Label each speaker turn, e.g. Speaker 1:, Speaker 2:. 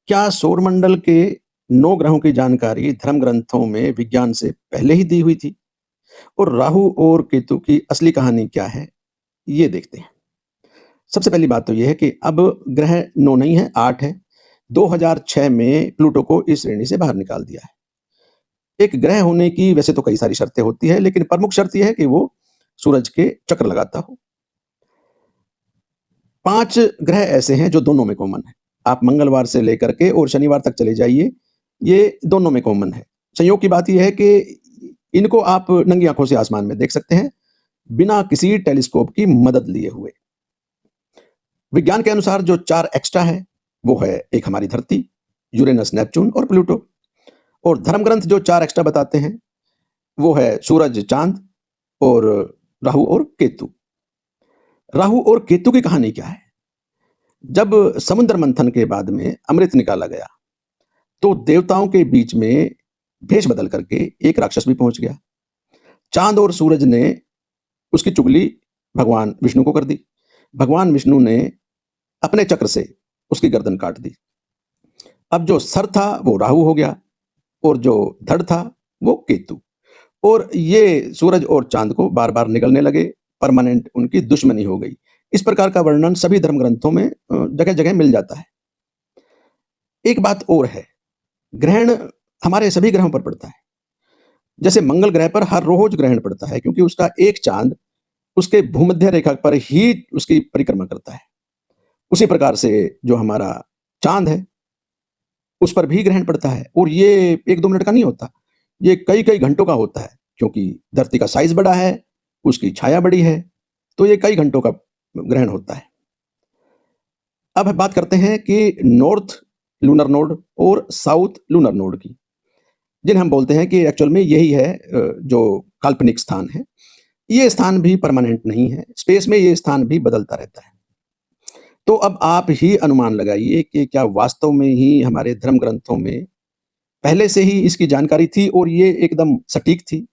Speaker 1: क्या सौरमंडल के 9 ग्रहों की जानकारी धर्म ग्रंथों में विज्ञान से पहले ही दी हुई थी? और राहु और केतु की असली कहानी क्या है? ये देखते हैं। सबसे पहली बात तो ये है कि अब ग्रह 9 नहीं है, 8 है। 2006 में प्लूटो को इस श्रेणी से बाहर निकाल दिया है। एक ग्रह होने की वैसे तो कई सारी शर्तें होती हैं, लेकिन प्रमुख शर्त ये है कि वो सूरज के चक्कर लगाता हो। 5 ग्रह ऐसे हैं जो दोनों में कॉमन है। आप मंगलवार से लेकर के और शनिवार तक चले जाइए, ये दोनों में कॉमन है। संयोग की बात ये है कि इनको आप नंगी आँखों से आसमान में देख सकते हैं, बिना किसी टेलीस्कोप की मदद लिए हुए। विज्ञान के अनुसार जो 4 एक्स्ट्रा है, वो है एक हमारी धरती, यूरेनस, नेपच्यून और प्लूटो। और धर्म ग्रंथ जो 4 एक्स्ट्रा बताते हैं, वो है सूरज, चाँद और राहु और केतु। राहु और केतु की कहानी क्या है? जब समुद्र मंथन के बाद में अमृत निकाला गया, तो देवताओं के बीच में भेष बदल करके एक राक्षस भी पहुंच गया। चांद और सूरज ने उसकी चुगली भगवान विष्णु को कर दी। भगवान विष्णु ने अपने चक्र से उसकी गर्दन काट दी। अब जो सर था वो राहु हो गया और जो धड़ था वो केतु। और ये सूरज और चांद को बार बार निगलने लगे, परमानेंट उनकी दुश्मनी हो गई। इस प्रकार का वर्णन सभी धर्म ग्रंथों में जगह जगह मिल जाता है। एक बात और है, ग्रहण हमारे सभी ग्रहों पर पड़ता है। जैसे मंगल ग्रह पर हर रोज ग्रहण पड़ता है, क्योंकि उसका एक चांद उसके भूमध्य रेखा पर ही उसकी परिक्रमा करता है। उसी प्रकार से जो हमारा चांद है, उस पर भी ग्रहण पड़ता है, और ये 1-2 मिनट का नहीं होता, ये कई-कई घंटों का होता है, क्योंकि धरती का साइज़ बड़ा है, उसकी छाया बड़ी है, तो ये कई घंटों का ग्रहण होता है। अब बात करते हैं कि नॉर्थ लूनर नोड और साउथ लूनर नोड की, जिन्हें हम बोलते हैं कि एक्चुअल में यही है जो काल्पनिक स्थान है। ये स्थान भी परमानेंट नहीं है, स्पेस में ये स्थान भी बदलता रहता है। तो अब आप ही अनुमान लगाइए कि क्या वास्तव में ही हमारे धर्म ग्रंथों में पहले से ही इसकी जानकारी थी और ये एकदम सटीक थी?